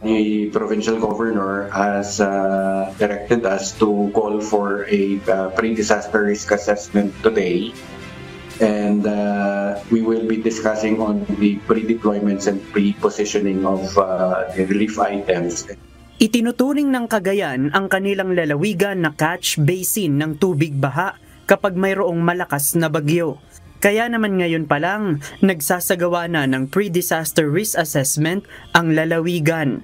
The provincial governor has directed us to call for a pre-disaster risk assessment today, and we will be discussing on the pre-deployments and pre-positioning of the relief items. Itinuturing ng Cagayan ang kanilang lalawigan na catch basin ng tubig baha kapag mayroong malakas na bagyo. Kaya naman ngayon pa lang, nagsasagawa na ng pre-disaster risk assessment ang lalawigan.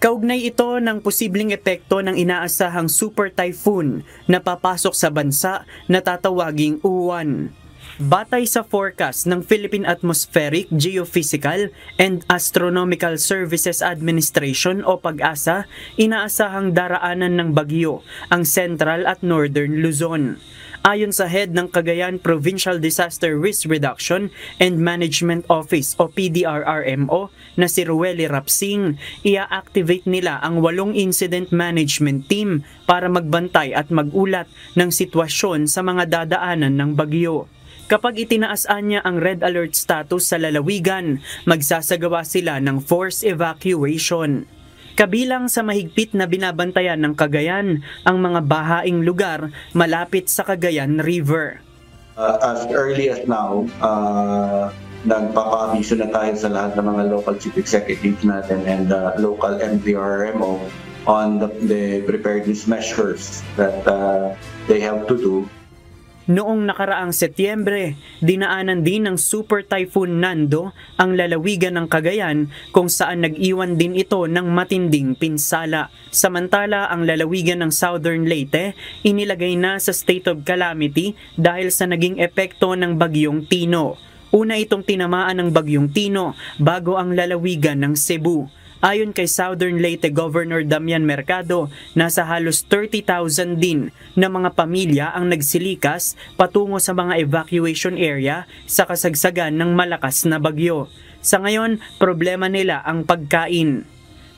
Kaugnay ito ng posibleng epekto ng inaasahang super typhoon na papasok sa bansa na tatawaging Uwan. Batay sa forecast ng Philippine Atmospheric, Geophysical and Astronomical Services Administration o PAGASA, inaasahang daraanan ng bagyo ang Central at Northern Luzon. Ayon sa head ng Cagayan Provincial Disaster Risk Reduction and Management Office o PDRRMO na si Rueli Rapsing, ia-activate nila ang 8 incident management team para magbantay at magulat ng sitwasyon sa mga dadaanan ng bagyo. Kapag itinaasaan niya ang red alert status sa lalawigan, magsasagawa sila ng forced evacuation. Kabilang sa mahigpit na binabantayan ng Cagayan ang mga bahaing lugar malapit sa Cagayan River. As early as now, nagpapaabiso na tayo sa lahat ng mga local chief executives natin and local MDRMO on the preparedness measures that they have to do. Noong nakaraang Setyembre, dinaanan din ng Super Typhoon Nando ang lalawigan ng Cagayan kung saan nag-iwan din ito ng matinding pinsala. Samantala, ang lalawigan ng Southern Leyte inilagay na sa state of calamity dahil sa naging epekto ng Bagyong Tino. Una itong tinamaan ng Bagyong Tino bago ang lalawigan ng Cebu. Ayon kay Southern Leyte Governor Damian Mercado, nasa halos 30,000 din na mga pamilya ang nagsilikas patungo sa mga evacuation area sa kasagsagan ng malakas na bagyo. Sa ngayon, problema nila ang pagkain.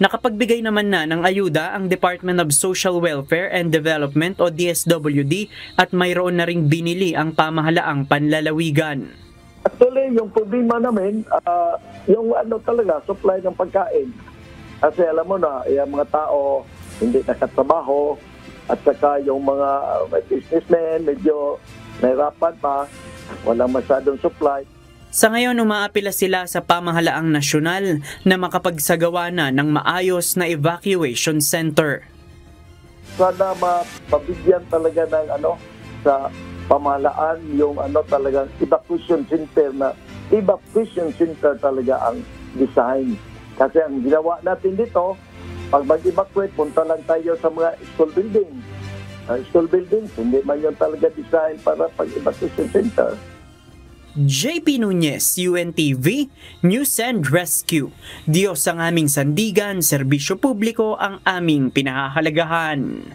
Nakapagbigay naman na ng ayuda ang Department of Social Welfare and Development o DSWD at mayroon na ring binili ang pamahalaang panlalawigan. Actually, yung problema namin, yung talaga, supply ng pagkain. Kasi alam mo na, yung mga tao hindi nakatrabaho at saka yung mga businessmen medyo nahirapan pa, walang masyadong supply. Sa ngayon, umaapila sila sa pamahalaang nasyonal na makapagsagawa na ng maayos na evacuation center. Sana mabigyan talaga ng sa pamahalaan yung talagang evacuation center talaga ang design. Kasi ang ginawa natin dito, pag mag-evacuate, punta lang tayo sa mga school building. School buildings, hindi man yun talaga design para pag-evacuation center. JP Nunez, UNTV, News and Rescue. Diyos ang aming sandigan, serbisyo publiko ang aming pinahahalagahan.